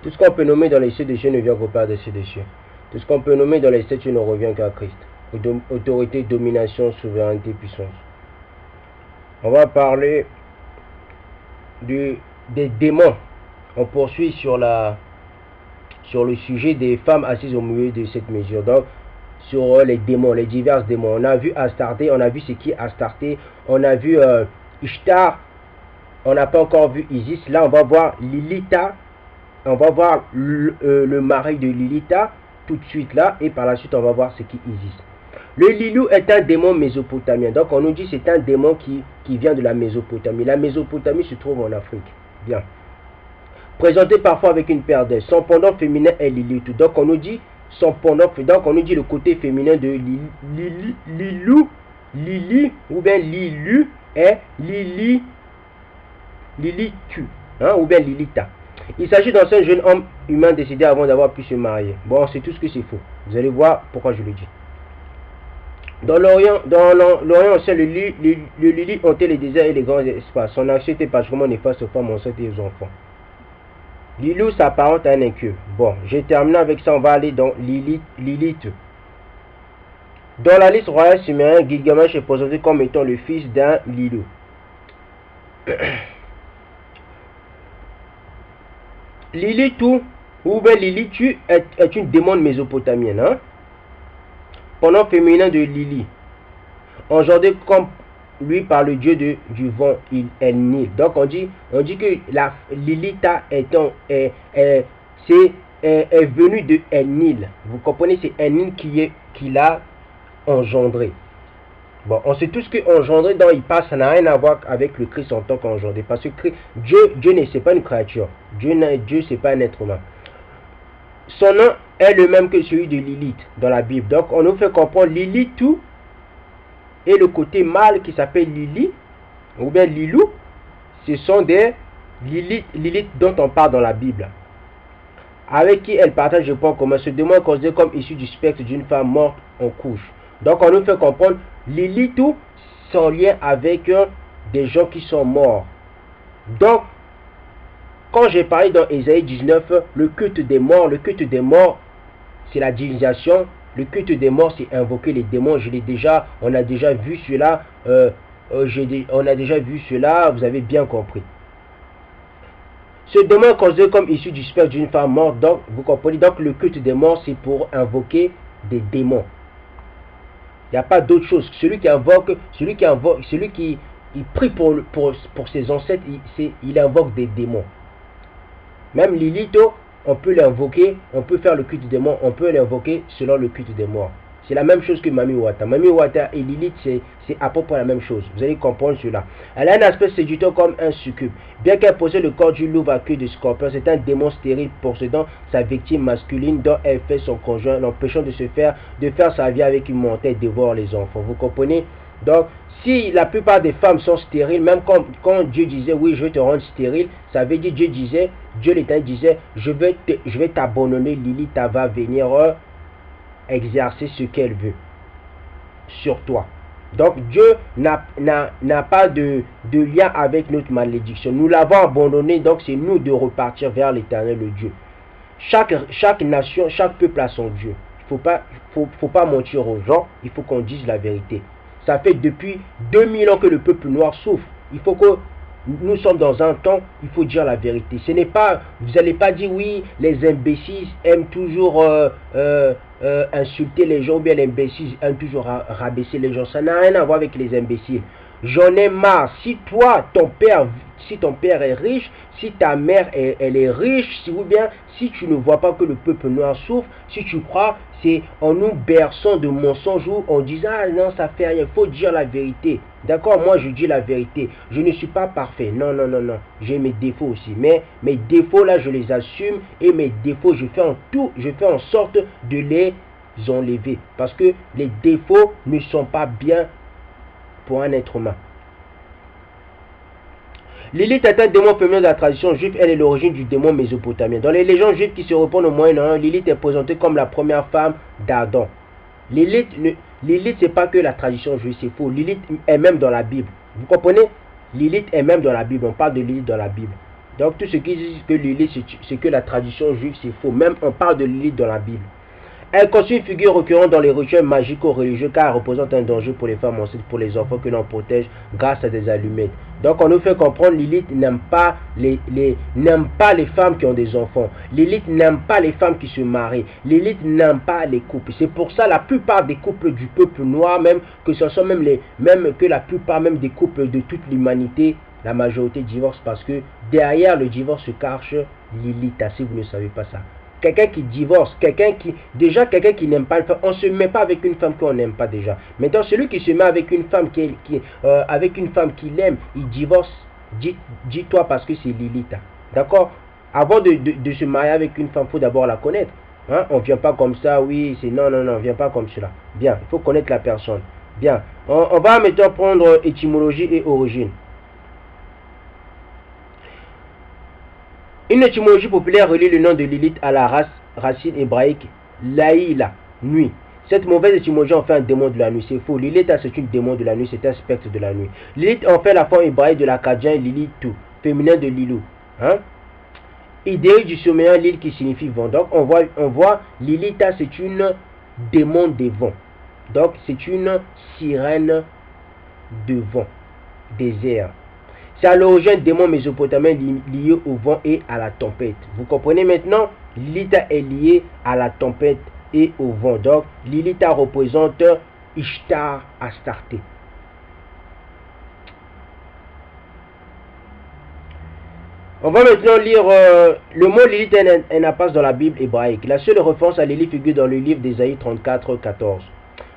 Tout ce qu'on peut nommer dans les cieux des cieux ne vient qu'au Père des cieux des cieux. Tout ce qu'on peut nommer dans les sept cieux ne revient qu'à Christ. Autorité, domination, souveraineté, puissance. On va parler des démons. On poursuit sur le sujet des femmes assises au milieu de cette mesure. Donc, sur les démons, les divers démons. On a vu Astarté, on a vu c'est qui Astarté, on a vu Ishtar, on n'a pas encore vu Isis. Là, on va voir Lilitha, on va voir le mari de Lilitha tout de suite là, et par la suite, on va voir c'est qui Isis. Le Lilou est un démon mésopotamien. Donc, on nous dit c'est un démon qui vient de la Mésopotamie. La Mésopotamie se trouve en Afrique. Bien. Présenté parfois avec une paire d'ailes. Son pendant féminin est Lilith. Donc, on nous dit son pendant, donc on nous dit le côté féminin de Lilou, Lili, ou bien Lilu est Lilitu, hein, ou bien Lilitha. Il s'agit d'un seul jeune homme humain décédé avant d'avoir pu se marier. Bon, c'est tout ce que c'est faux. Vous allez voir pourquoi je le dis. Dans l'Orient ancien, le Lili hantait les déserts et les grands espaces. Son action était particulièrement néfaste aux femmes enceintes et aux enfants. Lilou s'apparente à un incube. Bon, j'ai terminé avec ça, on va aller dans Lilith. Dans la liste royale sumérienne, Gilgamesh est présenté comme étant le fils d'un Lilou. Lilitu, ou bien Lilitu, est une démon mésopotamienne. Hein? Pendant féminin de Lili, engendré comme lui par le dieu du vent, El-Nil. Donc on dit que la Lilitha est venue de El-Nil. Vous comprenez, c'est El-Nil qui l'a engendré. Bon, on sait tous que engendré dans il passe, ça n'a rien à voir avec le Christ en tant qu'engendré. Parce que Dieu n'est pas une créature. Dieu c'est pas un être humain. Son nom est le même que celui de Lilith dans la Bible. Donc on nous fait comprendre Lilithu et le côté mâle qui s'appelle Lili, ou bien Lilou, ce sont des Lilith dont on parle dans la Bible. Avec qui elle partage le point commun. Ce démon est considéré comme issu du spectre d'une femme morte en couche. Donc on nous fait comprendre Lilithu son lien avec des gens qui sont morts. Donc, quand j'ai parlé dans Ésaïe 19, le culte des morts, c'est la divinisation. Le culte des morts, c'est invoquer les démons. On a déjà vu cela. Vous avez bien compris. Ce démon est considéré comme issu du spectre d'une femme morte. Donc, vous comprenez. Donc, le culte des morts, c'est pour invoquer des démons. Il n'y a pas d'autre chose. Celui qui prie pour ses ancêtres, il invoque des démons. Même Lilith, on peut l'invoquer, on peut faire le culte des morts, on peut l'invoquer selon le culte des morts. C'est la même chose que Mami Wata. Mami Wata et Lilith, c'est à peu près la même chose. Vous allez comprendre cela. Elle a un aspect séducteur comme un succube. Bien qu'elle possède le corps du loup à queue de scorpion, c'est un démon stérile possédant sa victime masculine dont elle fait son conjoint, l'empêchant de faire sa vie avec une montée et dévore les enfants. Vous comprenez? Donc, si la plupart des femmes sont stériles, même quand Dieu disait oui, je vais te rendre stérile, ça veut dire Dieu l'Éternel disait, je vais t'abandonner, Lilith va venir exercer ce qu'elle veut sur toi. Donc Dieu n'a pas de lien avec notre malédiction. Nous l'avons abandonné, donc c'est nous de repartir vers l'Éternel, le Dieu. Chaque nation, chaque peuple a son Dieu. Il faut pas mentir aux gens, il faut qu'on dise la vérité. Ça fait depuis 2000 ans que le peuple noir souffre. Il faut que nous sommes dans un temps, il faut dire la vérité. Ce n'est pas, vous n'allez pas dire oui, les imbéciles aiment toujours insulter les gens, ou bien les imbéciles aiment toujours rabaisser les gens. Ça n'a rien à voir avec les imbéciles. J'en ai marre. Si ton père est riche, si ta mère elle est riche, ou bien si tu ne vois pas que le peuple noir souffre, si tu crois, c'est en nous berçant de mensonges où on dit ah non ça fait rien, il faut dire la vérité. D'accord, moi je dis la vérité. Je ne suis pas parfait. Non. J'ai mes défauts aussi. Mais mes défauts là je les assume et mes défauts je fais en sorte de les enlever. Parce que les défauts ne sont pas bien pour un être humain. Lilith est un démon féminin de la tradition juive. Elle est l'origine du démon mésopotamien. Dans les légendes juives qui se répondent au Moyen-Orient, Lilith est présentée comme la première femme d'Adam. Lilith, c'est pas que la tradition juive, c'est faux. Lilith est même dans la Bible. Vous comprenez? Lilith est même dans la Bible. On parle de Lilith dans la Bible. Donc tout ce qui dit que Lilith, c'est que la tradition juive, c'est faux. Même on parle de Lilith dans la Bible. Elle constitue une figure récurrente dans les rituels magico-religieux car elle représente un danger pour les femmes enceintes, pour les enfants que l'on protège grâce à des allumettes. Donc on nous fait comprendre Lilith n'aime pas n'aime pas les femmes qui ont des enfants. Lilith n'aime pas les femmes qui se marient. Lilith n'aime pas les couples. C'est pour ça la plupart des couples du peuple noir, même que ce soit même que la plupart même des couples de toute l'humanité, la majorité divorce parce que derrière le divorce se cache Lilith. Si vous ne savez pas ça. Quelqu'un qui divorce, quelqu'un qui n'aime pas une femme, on ne se met pas avec une femme qu'on n'aime pas déjà. Maintenant, celui qui se met avec une femme qu'il aime, il divorce, dis-toi parce que c'est Lilith. D'accord? Avant de se marier avec une femme, il faut d'abord la connaître. Hein? On ne vient pas comme ça, oui, c'est non, on ne vient pas comme cela. Bien, il faut connaître la personne. Bien, on va maintenant prendre étymologie et origine. Une étymologie populaire relie le nom de Lilith à la racine hébraïque Laïla, nuit. Cette mauvaise étymologie en fait un démon de la nuit. C'est faux. Lilith, c'est une démon de la nuit, c'est un spectre de la nuit. Lilith en fait la forme hébraïque de l'acadien Lilitu, féminin de Lilou. Hein? Idée du sommeillant Lil qui signifie vent. Donc on voit Lilith, c'est une démon des vents. Donc c'est une sirène de vent, des airs. C'est à l'origine démon mésopotamien lié au vent et à la tempête. Vous comprenez maintenant? Lilith est liée à la tempête et au vent. Donc, Lilith représente Ishtar Astarté. On va maintenant lire le mot Lilith est une impasse dans la Bible hébraïque. La seule référence à Lilith figure dans le livre d'Ésaïe 34, 14.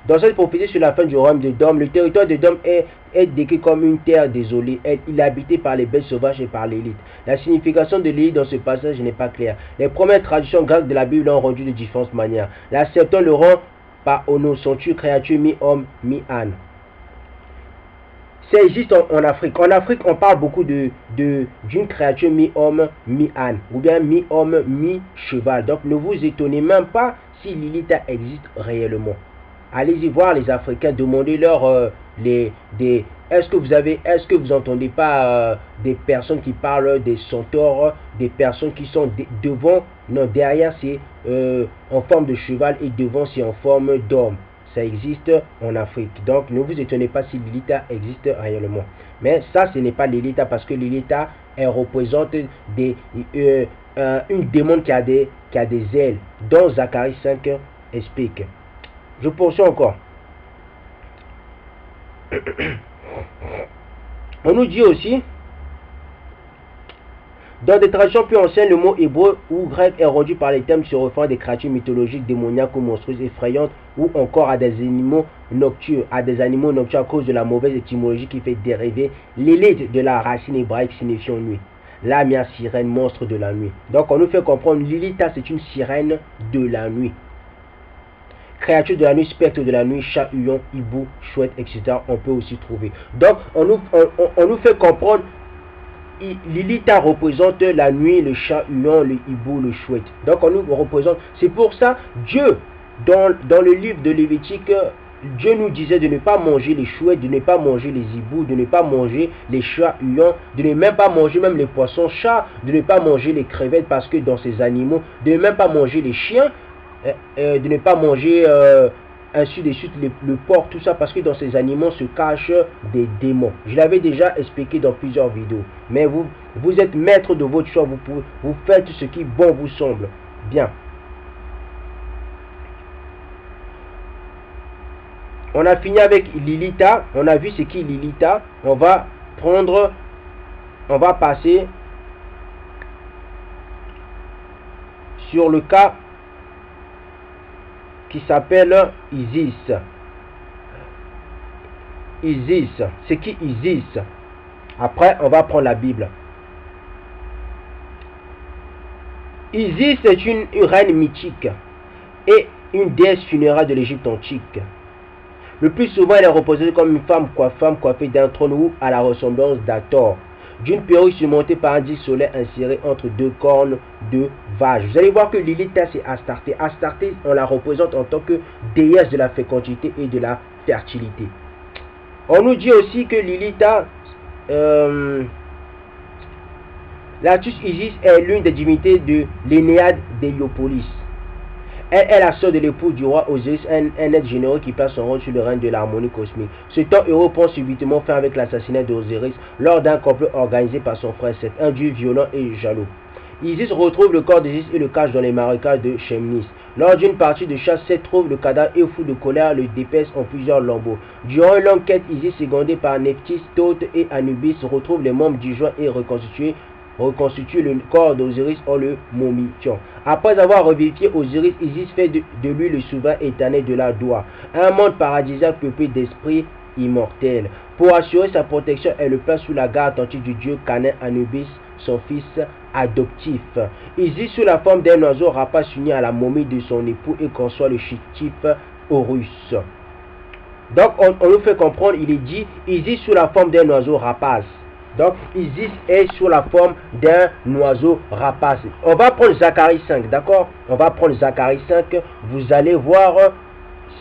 Dans cette prophétie sur la fin du royaume de Dom, le territoire de Dom est décrit comme une terre désolée. Il est habité par les bêtes sauvages et par l'élite. La signification de l'élite dans ce passage n'est pas claire. Les premières traductions grecques de la Bible l'ont rendu de différentes manières. La Septante le rend par ono, sont-ils créatures mi-homme, mi-âne. Ça existe en Afrique. En Afrique, on parle beaucoup d'une créature mi-homme, mi-âne, ou bien mi-homme, mi-cheval. Donc ne vous étonnez même pas si Lilith existe réellement. Allez-y voir les Africains, demandez-leur est-ce que vous entendez pas des personnes qui parlent des centaures, des personnes qui sont devant, non, derrière c'est en forme de cheval et devant c'est en forme d'homme. Ça existe en Afrique. Donc ne vous étonnez pas si Lilith existe réellement. Mais ça ce n'est pas Lilith parce que Lilith elle représente une démon qui a des ailes, dont Zacharie 5 explique. Je poursuis encore. On nous dit aussi, dans des traditions plus anciennes, le mot hébreu ou grec est rendu par les termes se référant à des créatures mythologiques, démoniaques ou monstrueuses, effrayantes, ou encore à des animaux nocturnes, à cause de la mauvaise étymologie qui fait dériver l'élite de la racine hébraïque signifiant nuit. Lamia, sirène, monstre de la nuit. Donc on nous fait comprendre Lilith, c'est une sirène de la nuit. Créature de la nuit, spectre de la nuit, chat, huon, hibou, chouette, etc. On peut aussi trouver. Donc, on nous fait comprendre, Lilith représente la nuit, le chat, huon, le hibou, le chouette. Donc, on nous représente. C'est pour ça, Dieu, dans le livre de Lévitique, Dieu nous disait de ne pas manger les chouettes, de ne pas manger les hiboux, de ne pas manger les chats, huons, de ne même pas manger même les poissons, chats, de ne pas manger les crevettes parce que dans ces animaux, de ne même pas manger les chiens, de ne pas manger ainsi de suite le porc, tout ça parce que dans ces animaux se cachent des démons. Je l'avais déjà expliqué dans plusieurs vidéos. Mais vous êtes maître de votre choix, vous faites ce qui bon vous semble. Bien. On a fini avec Lilith. On a vu ce qui est Lilith. On va passer sur le cas qui s'appelle Isis. Isis, c'est qui Isis? Après, on va prendre la Bible. Isis est une reine mythique et une déesse funéraire de l'Égypte antique. Le plus souvent, elle est représentée comme une femme coiffée d'un trône ou à la ressemblance d'Hathor, d'une perruque surmontée par un disque solaire inséré entre deux cornes de vache. Vous allez voir que Lilith, c'est Astarté. Astarté, on la représente en tant que déesse de la fécondité et de la fertilité. On nous dit aussi que Lilith, L'artus Isis est l'une des divinités de l'Énéade d'Héliopolis. Elle est la sœur de l'épouse du roi Osiris, un être généreux qui passe son rôle sur le règne de l'harmonie cosmique. Ce temps héros prend subitement fin avec l'assassinat d'Osiris lors d'un complot organisé par son frère Seth, un dieu violent et jaloux. Isis retrouve le corps d'Isis et le cache dans les marécages de Chemnis. Lors d'une partie de chasse, Seth trouve le cadavre et fou de colère le dépaisse en plusieurs lambeaux. Durant une longue quête, Isis, secondée par Nephthys, Thoth et Anubis, retrouve les membres du joint et reconstitue le corps d'Osiris en le momifiant. Après avoir revivifié Osiris, Isis fait de lui le souverain éternel de la Doua, un monde paradisiaque peuplé d'esprits immortels. Pour assurer sa protection, elle le place sous la garde attentive du dieu canin Anubis, son fils adoptif. Isis, sous la forme d'un oiseau rapace, s'unit à la momie de son époux et conçoit le chétif Horus. Donc on nous fait comprendre, il est dit Isis sous la forme d'un oiseau rapace. Donc Isis est sous la forme d'un oiseau rapace. On va prendre Zacharie 5, d'accord? On va prendre Zacharie 5. Vous allez voir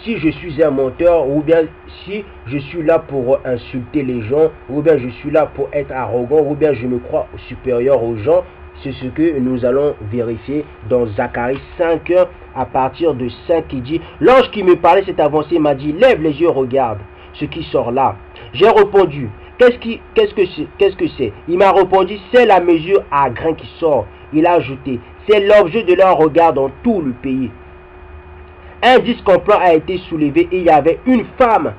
si je suis un menteur, ou bien si je suis là pour insulter les gens, ou bien je suis là pour être arrogant, ou bien je me crois supérieur aux gens. C'est ce que nous allons vérifier dans Zacharie 5 à partir de 5 qui dit: l'ange qui me parlait cette avancée m'a dit: lève les yeux, regarde ce qui sort là. J'ai répondu: qu'est-ce que c'est? Il m'a répondu: c'est la mesure à grains qui sort. Il a ajouté: c'est l'objet de leur regard dans tout le pays. Un disque complet a été soulevé et il y avait une femme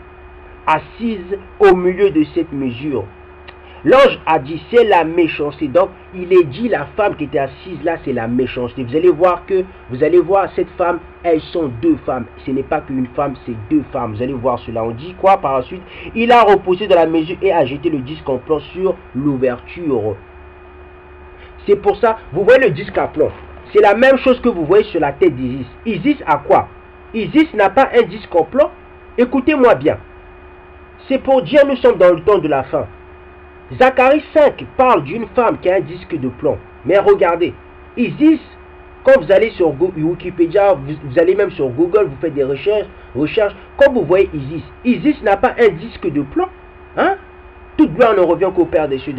assise au milieu de cette mesure. L'ange a dit: c'est la méchanceté. Donc il est dit la femme qui était assise là, c'est la méchanceté. Vous allez voir cette femme, elles sont deux femmes. Ce n'est pas qu'une femme, c'est deux femmes. Vous allez voir cela. On dit quoi par la suite? Il a repoussé de la mesure et a jeté le disque en plomb sur l'ouverture. C'est pour ça, vous voyez le disque à plomb. C'est la même chose que vous voyez sur la tête d'Isis. Isis a quoi? Isis n'a pas un disque en plomb. Écoutez-moi bien. C'est pour dire nous sommes dans le temps de la fin. Zacharie 5 parle d'une femme qui a un disque de plomb. Mais regardez, Isis, quand vous allez sur Wikipédia, vous allez même sur Google, vous faites des recherches, quand vous voyez Isis n'a pas un disque de plomb. Hein? Toute gloire ne revient qu'au Père des cieux.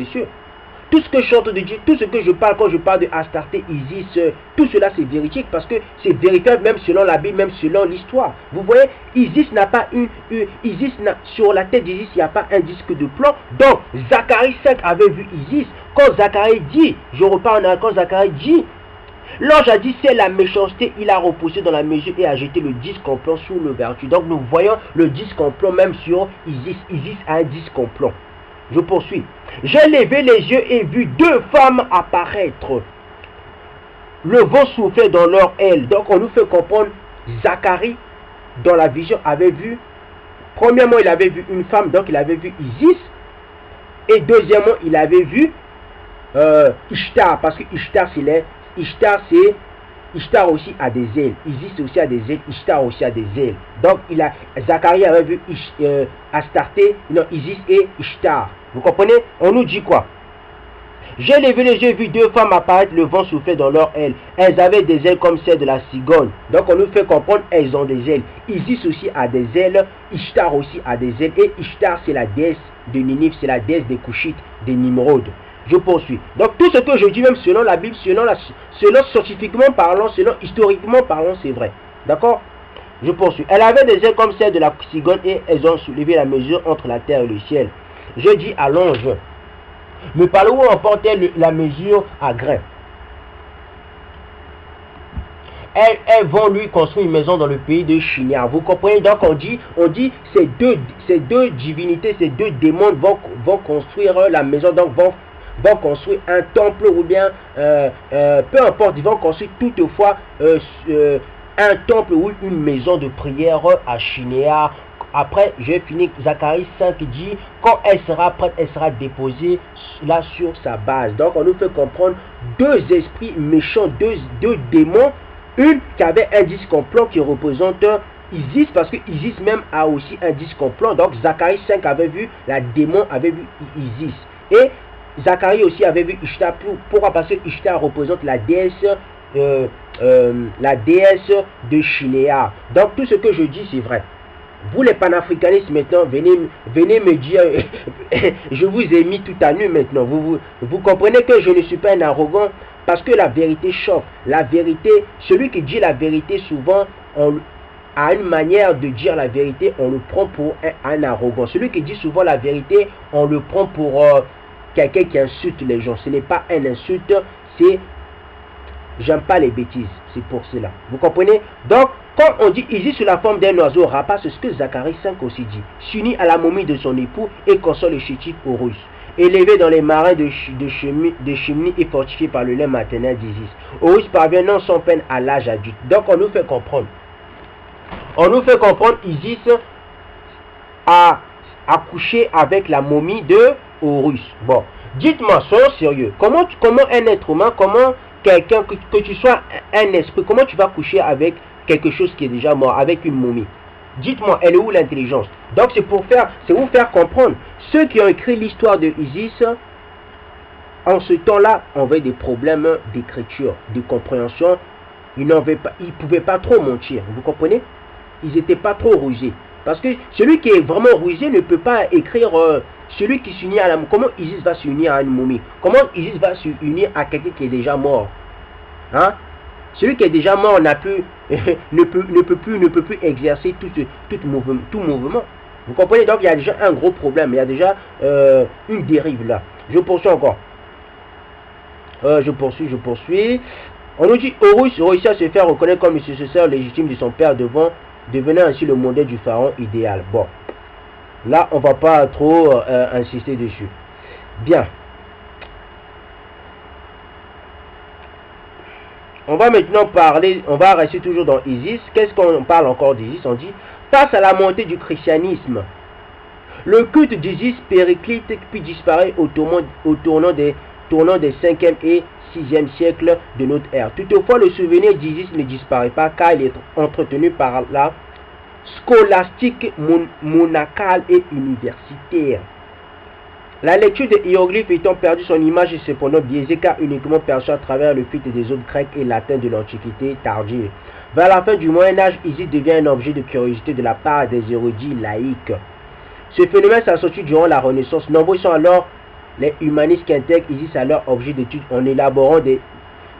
Tout ce que je chante de Dieu, tout ce que je parle quand je parle de Astarté, Isis, tout cela c'est véridique parce que c'est vérifiable même selon la Bible, même selon l'histoire. Vous voyez, Isis n'a pas sur la tête d'Isis, il n'y a pas un disque de plomb. Donc, Zacharie 5 avait vu Isis. Quand Zacharie dit, je repars en quand Zacharie dit, l'ange a dit c'est la méchanceté, il a repoussé dans la mesure et a jeté le disque en plomb sous l'ouverture. Donc nous voyons le disque en plomb même sur Isis. Isis a un disque en plomb. Je poursuis. J'ai levé les yeux et vu deux femmes apparaître. Le vent soufflait dans leurs ailes. Donc on nous fait comprendre, Zacharie, dans la vision, avait vu, premièrement, il avait vu une femme, donc il avait vu Isis. Et deuxièmement, il avait vu Ishtar, parce que Ishtar, Ishtar aussi a des ailes. Isis aussi a des ailes. Ishtar aussi a des ailes. Donc Zacharie avait vu Astarté, non, Isis et Ishtar. Vous comprenez? On nous dit quoi? J'ai levé les yeux et vu deux femmes apparaître, le vent soufflait dans leurs ailes. Elles avaient des ailes comme celles de la cigogne. Donc on nous fait comprendre, elles ont des ailes. Isis aussi a des ailes. Ishtar aussi a des ailes. Et Ishtar, c'est la déesse de Ninive, c'est la déesse des Couchites, des Nimrod. Je poursuis. Donc tout ce que je dis, même selon la Bible, selon scientifiquement parlant, selon historiquement parlant, c'est vrai. D'accord? Je poursuis. Elle avait des ailes comme celles de la cigogne et elles ont soulevé la mesure entre la terre et le ciel. Je dis à l'ange: mais par où emportait la mesure à grains? Elles vont lui construire une maison dans le pays de Shinar. Vous comprenez? Donc on dit ces deux divinités, ces deux démons vont construire la maison, donc vont construire un temple ou bien peu importe, ils vont construire toutefois un temple ou une maison de prière à Shinéar. Après, j'ai fini. Zacharie 5 dit, quand elle sera prête, elle sera déposée là sur sa base. Donc on nous fait comprendre deux esprits méchants, deux démons. Une qui avait un disque en plomb qui représente Isis, parce que Isis même a aussi un disque en plomb. Donc Zacharie 5 avait vu, la démon avait vu Isis. Et Zacharie aussi avait vu Ishtar. Pourquoi? Parce que Ishtar représente la déesse de Shinéar. Donc tout ce que je dis c'est vrai. Vous les panafricanistes maintenant, venez me dire, je vous ai mis tout à nu maintenant. Vous comprenez que je ne suis pas un arrogant parce que la vérité choque. La vérité, celui qui dit la vérité souvent, a une manière de dire la vérité, on le prend pour un arrogant. Celui qui dit souvent la vérité, on le prend pour quelqu'un qui insulte les gens. Ce n'est pas un insulte, c'est j'aime pas les bêtises. C'est pour cela. Vous comprenez? Donc, quand on dit Isis sous la forme d'un oiseau rapace, c'est ce que Zacharie 5 aussi dit. S'unit à la momie de son époux et console le chétif Horus. Élevé dans les marais de Chimni et fortifié par le lait maternel d'Isis. Horus parvient non sans peine à l'âge adulte. Donc, on nous fait comprendre. On nous fait comprendre Isis a accouché avec la momie de Horus. Bon, dites-moi, soyons sérieux. Comment un être humain, comment quelqu'un, que tu sois un esprit, comment tu vas coucher avec quelque chose qui est déjà mort, avec une momie? Dites-moi, elle est où l'intelligence? Donc c'est vous faire comprendre. Ceux qui ont écrit l'histoire de Isis, en ce temps-là, avaient des problèmes d'écriture, de compréhension. Ils ne pouvaient pas trop mentir, vous comprenez? Ils n'étaient pas trop rusés. Parce que celui qui est vraiment rusé ne peut pas écrire celui qui s'unit à la momie. Comment Isis va s'unir à une momie? Comment Isis va s'unir à quelqu'un qui est déjà mort? Hein? Celui qui est déjà mort ne peut plus exercer tout mouvement. Vous comprenez? Donc il y a déjà un gros problème. Il y a déjà une dérive là. Je poursuis encore. Je poursuis. On nous dit Horus réussit à se faire reconnaître comme le successeur légitime de son père devenant ainsi le modèle du pharaon idéal. Bon, là on va pas trop insister dessus. Bien. On va maintenant parler, on va rester toujours dans Isis. Qu'est-ce qu'on parle encore d'Isis? On dit, face à la montée du christianisme, le culte d'Isis périclite puis disparaît au tournant des 5e et 6e siècles de notre ère. Toutefois, le souvenir d'Isis ne disparaît pas car il est entretenu par la scolastique monacale et universitaire. La lecture des hiéroglyphes étant perdu son image est cependant biaisée car uniquement perçue à travers le filtre des autres grecs et latins de l'Antiquité tardive. Vers la fin du Moyen-Âge, Isis devient un objet de curiosité de la part des érudits laïcs. Ce phénomène s'accentue durant la Renaissance. Nombreux sont alors les humanistes qui intègrent Isis à leur objet d'étude en élaborant des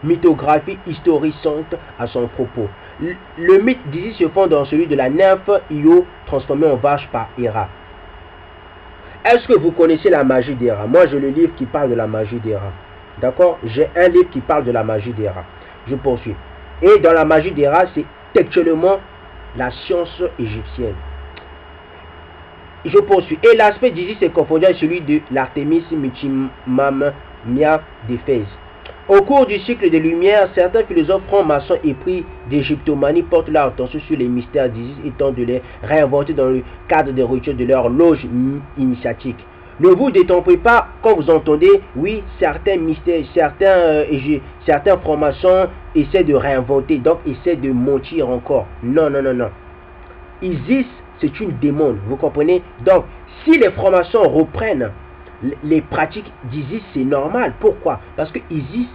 mythographies historisantes à son propos. Le mythe d'Isis se fonde dans celui de la nymphe Io transformée en vache par Héra. Est-ce que vous connaissez la magie d'Héra? Moi, j'ai le livre qui parle de la magie d'Héra. D'accord? J'ai un livre qui parle de la magie d'Héra. Je poursuis. Et dans la magie d'Héra, c'est textuellement la science égyptienne. Je poursuis. Et l'aspect d'Isis est confondu avec celui de l'Artémis Mutimamia d'Éphèse. Au cours du cycle des Lumières, certains philosophes francs-maçons épris d'égyptomanie portent leur attention sur les mystères d'Isis et tentent de les réinventer dans le cadre des rituels de leur loge initiatique. Ne vous détrompez pas quand vous entendez, oui, certains mystères, certains francs-maçons essaient de réinventer, donc essaient de mentir encore. Non. Isis, c'est une démon, vous comprenez? Donc, si les francs-maçons reprennent les pratiques d'Isis, c'est normal. Pourquoi? Parce que Isis,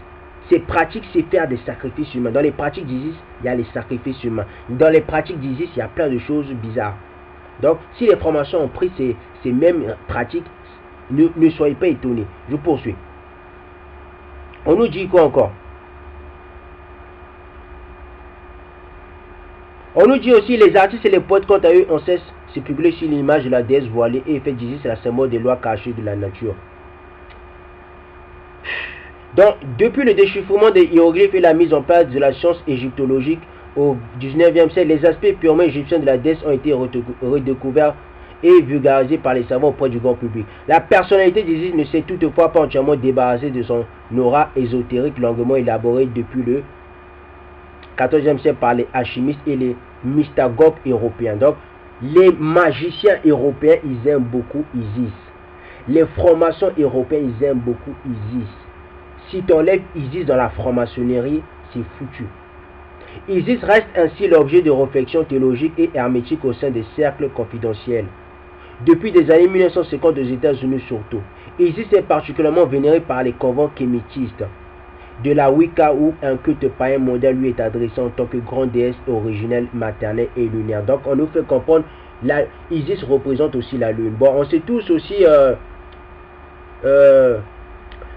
ses pratiques, c'est faire des sacrifices humains. Dans les pratiques d'Isis, il y a les sacrifices humains. Dans les pratiques d'Isis, il y a plein de choses bizarres. Donc, si les francs-maçons ont pris ces mêmes pratiques, ne soyez pas étonnés. Je poursuis. On nous dit quoi encore? On nous dit aussi les artistes et les poètes, quant à eux, on cesse se publier sur l'image de la déesse voilée et fait d'Isis la symbole des lois cachées de la nature. Donc, depuis le déchiffrement des hiéroglyphes et la mise en place de la science égyptologique au 19e siècle, les aspects purement égyptiens de la déesse ont été redécouverts et vulgarisés par les savants auprès du grand public. La personnalité d'Isis ne s'est toutefois pas entièrement débarrassée de son aura ésotérique longuement élaborée depuis le 14e siècle par les alchimistes et les mystagogues européens. Donc, les magiciens européens, ils aiment beaucoup Isis. Les francs-maçons européens, ils aiment beaucoup Isis. Si tu enlèves Isis dans la franc-maçonnerie, c'est foutu. Isis reste ainsi l'objet de réflexion théologique et hermétique au sein des cercles confidentiels. Depuis des années 1950 aux États-Unis surtout, Isis est particulièrement vénéré par les convents kémitistes. de la Wicca où un culte païen mondial lui est adressé en tant que grande déesse originelle, maternelle et lunaire. Donc on nous fait comprendre, Isis représente aussi la lune. Bon, on sait tous aussi,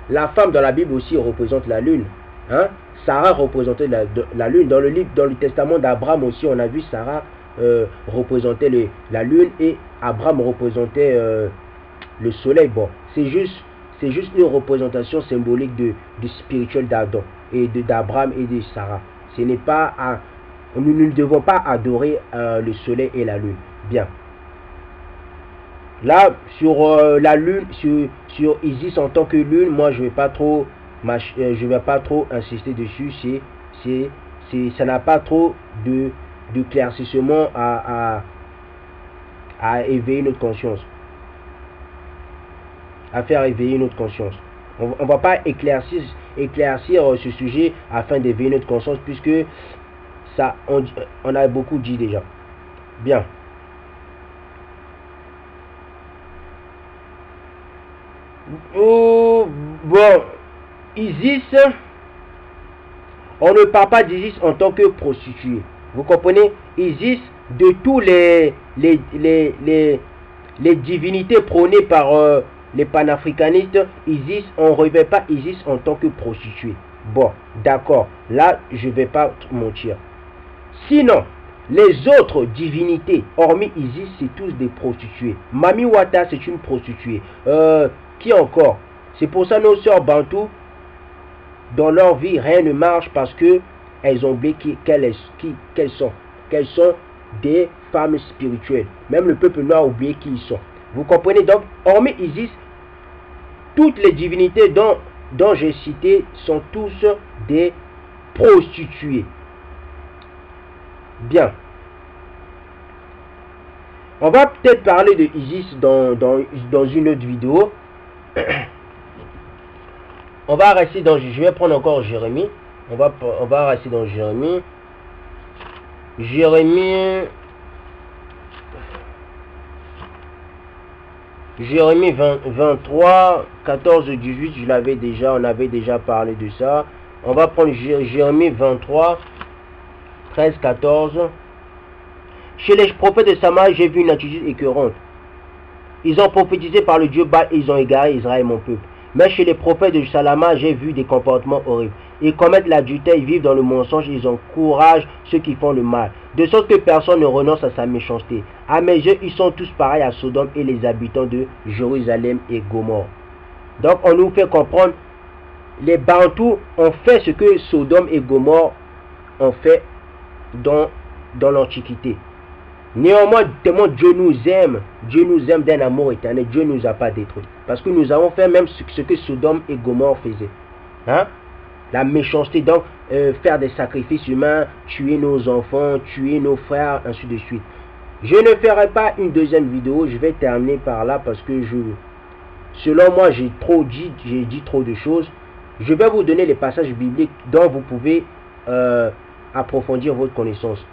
la femme dans la Bible aussi représente la lune. Hein? Sarah représentait la lune. Dans le testament d'Abraham aussi, on a vu Sarah représentait la lune et Abraham représentait le soleil. Bon, c'est juste une représentation symbolique du spirituel d'Adam et d'Abraham et de Sarah. Ce n'est pas nous ne devons pas adorer le soleil et la lune. Bien. Là, sur la lune, sur Isis en tant que lune, moi je vais pas trop insister dessus. Ça n'a pas trop d'éclaircissement à éveiller notre conscience, à faire éveiller notre conscience. On va pas éclaircir ce sujet afin d'éveiller notre conscience, puisque ça on a beaucoup dit déjà. Bien. Bon, Isis, on ne parle pas d'Isis en tant que prostituée. Vous comprenez? Isis, de tous les divinités prônées par les panafricanistes, Isis, on ne revêt pas Isis en tant que prostituée. Bon, d'accord, là je ne vais pas mentir. Sinon, les autres divinités, hormis Isis, c'est tous des prostituées. Mami Wata, c'est une prostituée. Qui encore? C'est pour ça nos sœurs Bantou, dans leur vie, rien ne marche parce que elles ont oublié qu'elles sont. Qu'elles sont des femmes spirituelles. Même le peuple noir a oublié qui ils sont. Vous comprenez? Donc, hormis Isis, toutes les divinités dont j'ai cité sont tous des prostituées. Bien. On va peut-être parler de Isis dans une autre vidéo. On va rester dans... Je vais prendre encore Jérémie. On va rester dans Jérémie. Jérémie 23, 14, 18, on avait déjà parlé de ça. On va prendre Jérémie 23, 13, 14. Chez les prophètes de Samarie, j'ai vu une attitude écœurante. Ils ont prophétisé par le Dieu Baal et ils ont égaré Israël, mon peuple. Mais chez les prophètes de Salama, j'ai vu des comportements horribles. Ils commettent l'adultère, ils vivent dans le mensonge, ils encouragent ceux qui font le mal. De sorte que personne ne renonce à sa méchanceté. À mes yeux, ils sont tous pareils à Sodome et les habitants de Jérusalem et Gomorrhe. Donc on nous fait comprendre, les Bantous ont fait ce que Sodome et Gomorrhe ont fait dans l'Antiquité. Néanmoins, tellement Dieu nous aime d'un amour éternel, Dieu ne nous a pas détruits. Parce que nous avons fait même ce que Sodome et Gomorrhe faisaient. Hein? La méchanceté, donc faire des sacrifices humains, tuer nos enfants, tuer nos frères, ainsi de suite. Je ne ferai pas une deuxième vidéo, je vais terminer par là parce que selon moi, j'ai dit trop de choses. Je vais vous donner les passages bibliques dont vous pouvez approfondir votre connaissance.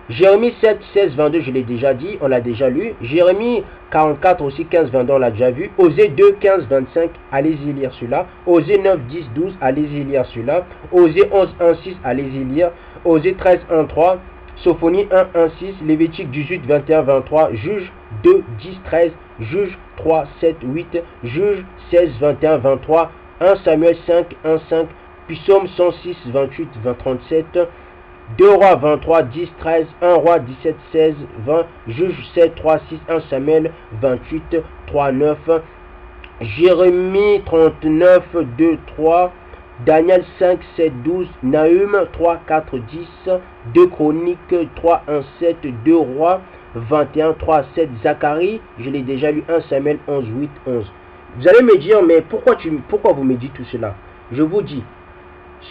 Jérémie 7, 16, 22, je l'ai déjà dit, on l'a déjà lu. Jérémie 44 aussi, 15, 22, on l'a déjà vu. Osée 2, 15, 25, allez-y lire celui-là. Osée 9, 10, 12, allez-y lire celui-là. Osée 11, 1, 6, allez-y lire. Osée 13, 1, 3. Sophonie 1, 1, 6. Lévitique 18, 21, 23. Juge 2, 10, 13. Juge 3, 7, 8. Juge 16, 21, 23. 1 Samuel 5, 1, 5. Psaume 106, 28, 20, 37. 2 Rois 23, 10, 13, 1 Roi 17, 16, 20, Juge 7, 3, 6, 1 Samuel 28, 3, 9, Jérémie 39, 2, 3, Daniel 5, 7, 12, Nahum 3, 4, 10, 2 Chroniques 3, 1, 7, 2 Rois 21, 3, 7, Zacharie, je l'ai déjà lu, 1 Samuel 11, 8, 11. Vous allez me dire, mais pourquoi vous me dites tout cela? Je vous dis,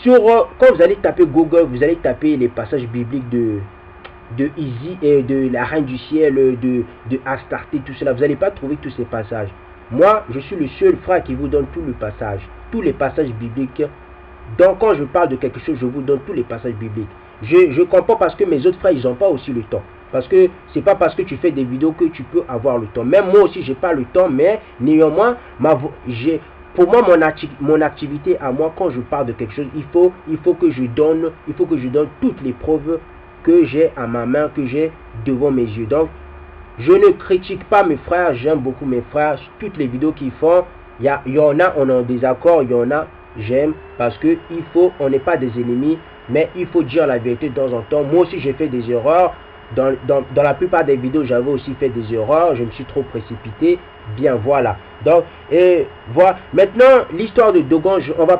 quand vous allez taper Google, vous allez taper les passages bibliques de Isis et de la Reine du Ciel, de Astarté, tout cela. Vous n'allez pas trouver tous ces passages. Moi, je suis le seul frère qui vous donne tous les passages bibliques. Donc, quand je parle de quelque chose, je vous donne tous les passages bibliques. Je comprends parce que mes autres frères, ils n'ont pas aussi le temps. Parce que c'est pas parce que tu fais des vidéos que tu peux avoir le temps. Même moi aussi, j'ai pas le temps, mais néanmoins, pour moi, mon activité à moi, quand je parle de quelque chose, il faut que je donne toutes les preuves que j'ai à ma main, que j'ai devant mes yeux. Donc, je ne critique pas mes frères, j'aime beaucoup mes frères. Toutes les vidéos qu'ils font, il y en a, on est en désaccord, il y en a, j'aime, parce que on n'est pas des ennemis, mais il faut dire la vérité de temps en temps. Moi aussi, j'ai fait des erreurs. Dans la plupart des vidéos, j'avais aussi fait des erreurs, je me suis trop précipité. Bien, voilà. Donc, et voilà. Maintenant, l'histoire de Dogon, on va